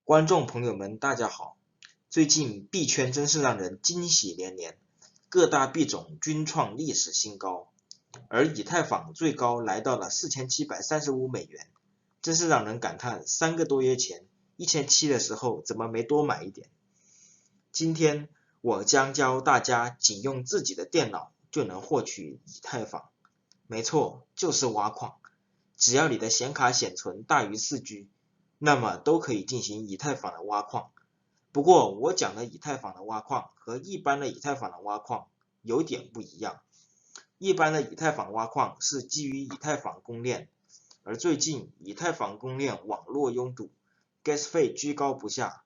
观众朋友们，大家好！最近币圈真是让人惊喜连连，各大币种均创历史新高，而以太坊最高来到了$4735，真是让人感叹3个多月前1700的时候怎么没多买一点。今天我将教大家仅用自己的电脑就能获取以太坊，没错，就是挖矿，只要你的显卡显存大于4G。那么都可以进行以太坊的挖矿。不过我讲的以太坊的挖矿和一般的以太坊的挖矿有点不一样。一般的以太坊挖矿是基于以太坊公链，而最近以太坊公链网络拥堵， gas 费居高不下。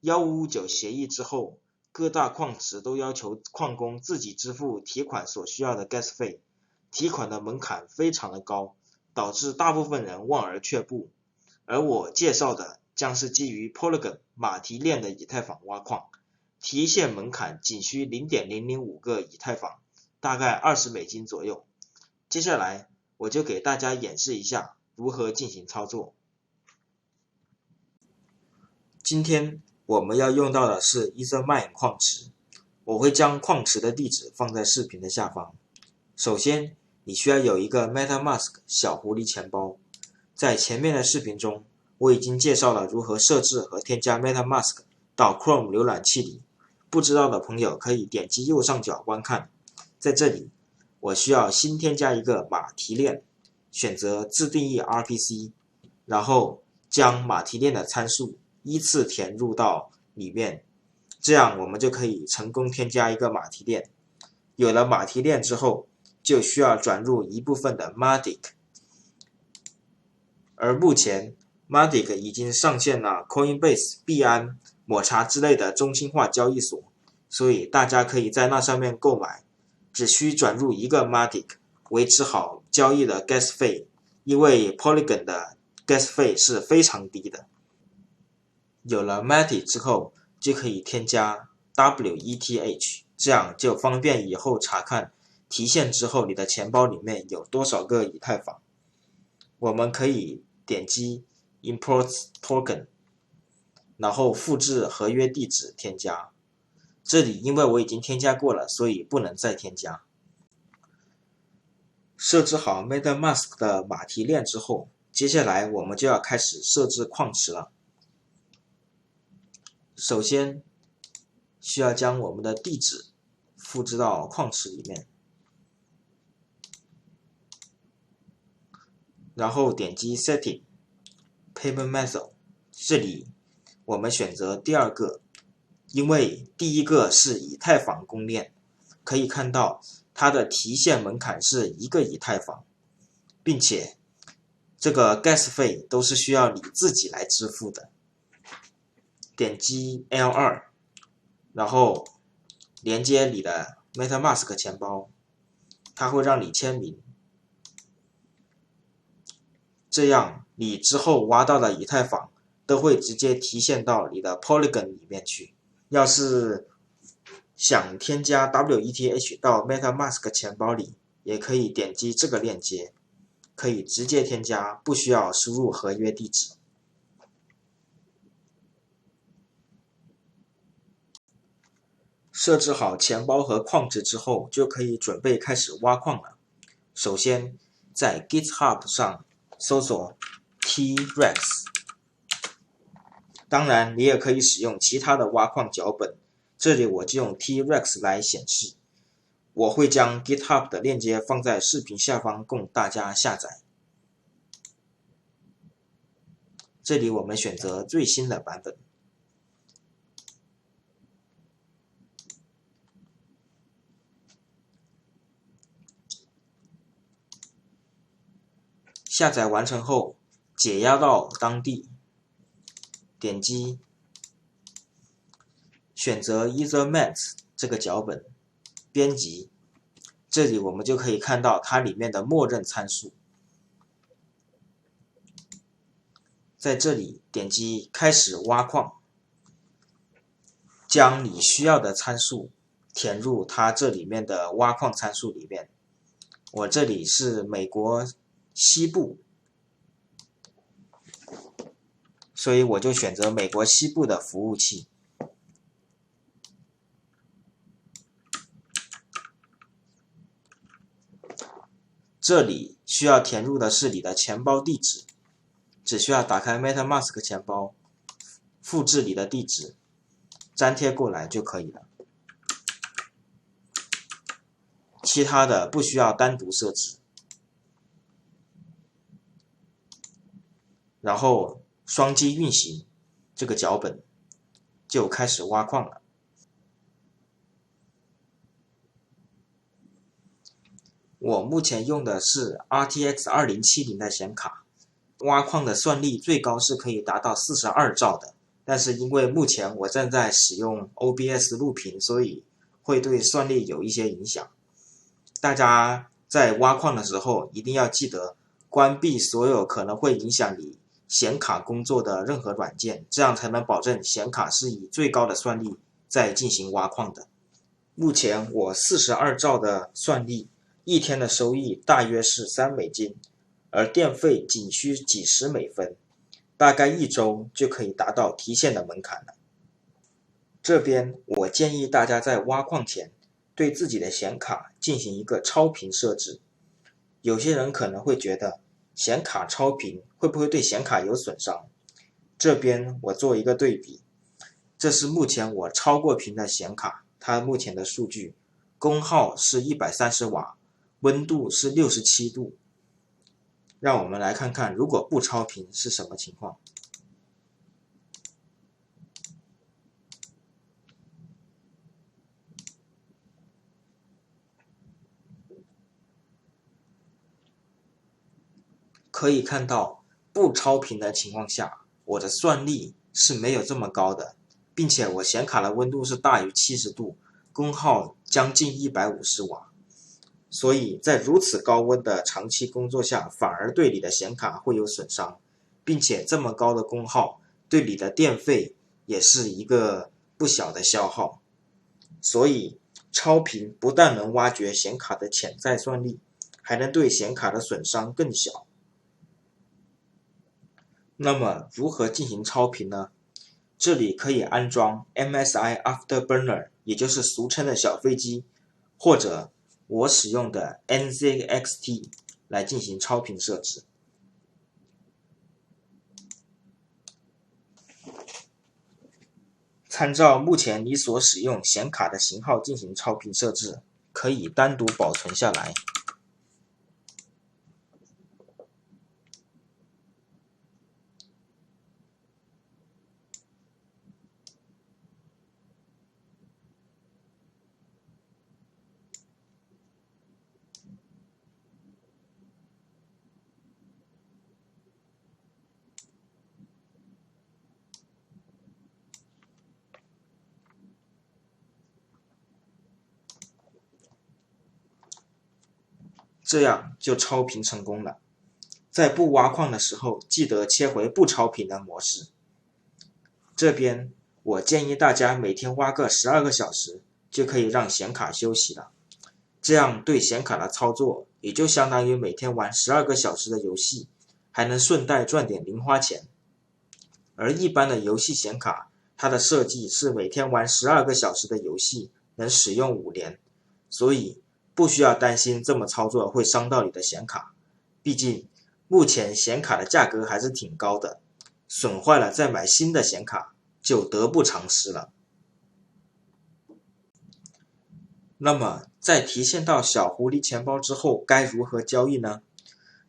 1559协议之后，各大矿池都要求矿工自己支付提款所需要的 gas 费，提款的门槛非常的高，导致大部分人望而却步。而我介绍的将是基于 Polygon 马蹄链的以太坊挖矿，提现门槛仅需 0.005 个以太坊，大概$20左右。接下来我就给大家演示一下如何进行操作。今天我们要用到的是 Ethermine 矿池，我会将矿池的地址放在视频的下方。首先，你需要有一个 MetaMask 小狐狸钱包。在前面的视频中，我已经介绍了如何设置和添加 MetaMask 到 Chrome 浏览器里，不知道的朋友可以点击右上角观看。在这里，我需要新添加一个马蹄链，选择自定义 RPC， 然后将马蹄链的参数依次填入到里面，这样我们就可以成功添加一个马蹄链。有了马蹄链之后，就需要转入一部分的 Matic，而目前 Matic 已经上线了 Coinbase、币安、抹茶之类的中心化交易所，所以大家可以在那上面购买，只需转入一个 Matic， 维持好交易的 gas 费，因为 Polygon 的 gas 费是非常低的。有了 Matic 之后，就可以添加 WETH， 这样就方便以后查看提现之后你的钱包里面有多少个以太坊。我们可以点击 Import Token， 然后复制合约地址添加。这里因为我已经添加过了，所以不能再添加。设置好 MetaMask 的马蹄链之后，接下来我们就要开始设置矿池了。首先需要将我们的地址复制到矿池里面，然后点击 Setting Payment Method， 这里我们选择第二个，因为第一个是以太坊公链，可以看到它的提现门槛是1个以太坊，并且这个 gas 费都是需要你自己来支付的。点击 L2， 然后连接你的 MetaMask 钱包，它会让你签名，这样你之后挖到的以太坊都会直接提现到你的 Polygon 里面去。要是想添加 WETH 到 MetaMask 钱包里，也可以点击这个链接，可以直接添加，不需要输入合约地址。设置好钱包和矿池之后，就可以准备开始挖矿了。首先，在 GitHub 上搜索 T-Rex， 当然你也可以使用其他的挖矿脚本，这里我就用 T-Rex 来显示。我会将 GitHub 的链接放在视频下方供大家下载。这里我们选择最新的版本。下载完成后，解压到当地，点击选择 Ethermine 这个脚本，编辑。这里我们就可以看到它里面的默认参数。在这里点击开始挖矿，将你需要的参数填入它这里面的挖矿参数里面。我这里是美国西部，所以我就选择美国西部的服务器。这里需要填入的是你的钱包地址，只需要打开 MetaMask 钱包，复制你的地址，粘贴过来就可以了。其他的不需要单独设置。然后双击运行这个脚本，就开始挖矿了。我目前用的是 RTX 2070的显卡，挖矿的算力最高是可以达到42兆的，但是因为目前我正在使用 OBS 录屏，所以会对算力有一些影响。大家在挖矿的时候一定要记得关闭所有可能会影响你显卡工作的任何软件，这样才能保证显卡是以最高的算力在进行挖矿的。目前我42兆的算力，一天的收益大约是$3，而电费仅需几十美分，大概1周就可以达到提现的门槛了。这边我建议大家在挖矿前对自己的显卡进行一个超频设置。有些人可能会觉得显卡超频会不会对显卡有损伤？这边我做一个对比，这是目前我超过频的显卡，它目前的数据，功耗是130瓦，温度是67度。让我们来看看如果不超频是什么情况。可以看到不超频的情况下，我的算力是没有这么高的，并且我显卡的温度是大于70度，功耗将近150瓦。所以在如此高温的长期工作下，反而对你的显卡会有损伤，并且这么高的功耗对你的电费也是一个不小的消耗。所以超频不但能挖掘显卡的潜在算力，还能对显卡的损伤更小。那么如何进行超频呢？这里可以安装 MSI Afterburner， 也就是俗称的小飞机，或者我使用的 NZXT 来进行超频设置。参照目前你所使用显卡的型号进行超频设置，可以单独保存下来。这样就超频成功了。在不挖矿的时候，记得切回不超频的模式。这边我建议大家每天挖个12个小时，就可以让显卡休息了。这样对显卡的操作，也就相当于每天玩12个小时的游戏，还能顺带赚点零花钱。而一般的游戏显卡，它的设计是每天玩12个小时的游戏，能使用5年，所以不需要担心这么操作会伤到你的显卡。毕竟目前显卡的价格还是挺高的，损坏了再买新的显卡就得不偿失了。那么在提现到小狐狸钱包之后该如何交易呢？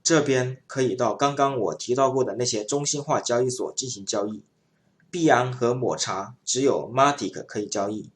这边可以到刚刚我提到过的那些中心化交易所进行交易。币安和抹茶只有 Matic 可以交易，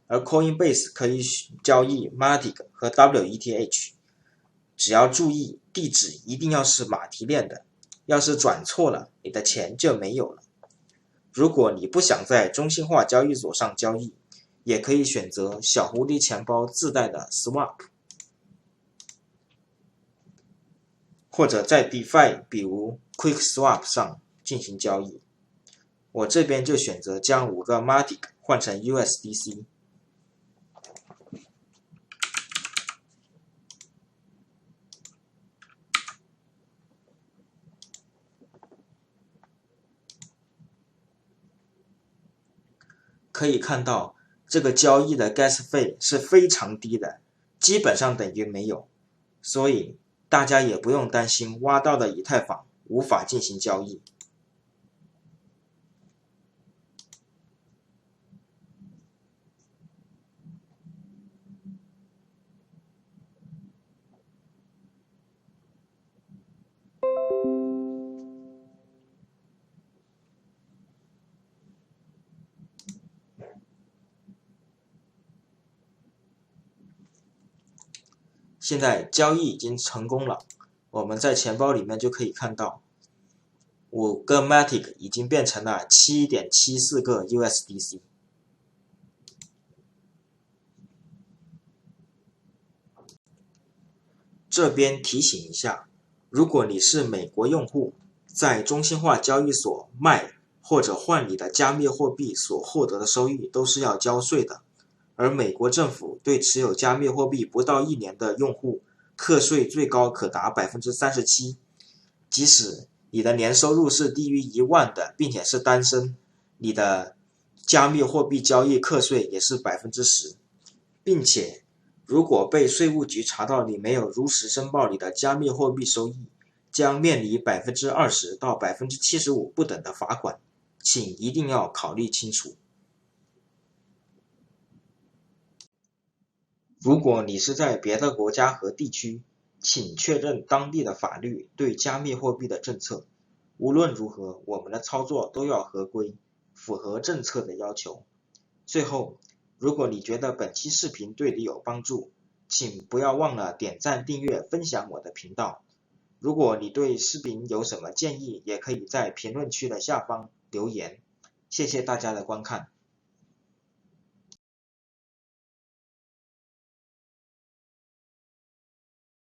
而 Coinbase 可以交易 Matic 和 WETH。只要注意地址一定要是马蹄链的，要是转错了，你的钱就没有了。如果你不想在中心化交易所上交易，也可以选择小狐狸钱包自带的 Swap， 或者在 DeFi 比如 QuickSwap 上进行交易。我这边就选择将5个 Matic 换成 USDC。可以看到这个交易的 gas 费是非常低的，基本上等于没有，所以大家也不用担心挖到的以太坊无法进行交易。现在交易已经成功了，我们在钱包里面就可以看到5个 Matic 已经变成了 7.74 个 USDC。这边提醒一下，如果你是美国用户，在中心化交易所卖或者换你的加密货币所获得的收益都是要交税的，而美国政府对持有加密货币不到1年的用户课税最高可达 37%， 即使你的年收入是低于1万的，并且是单身，你的加密货币交易课税也是 10%， 并且如果被税务局查到你没有如实申报你的加密货币收益，将面临 20% 到 75% 不等的罚款，请一定要考虑清楚。如果你是在别的国家和地区，请确认当地的法律对加密货币的政策。无论如何，我们的操作都要合规，符合政策的要求。最后，如果你觉得本期视频对你有帮助，请不要忘了点赞、订阅、分享我的频道。如果你对视频有什么建议，也可以在评论区的下方留言。谢谢大家的观看。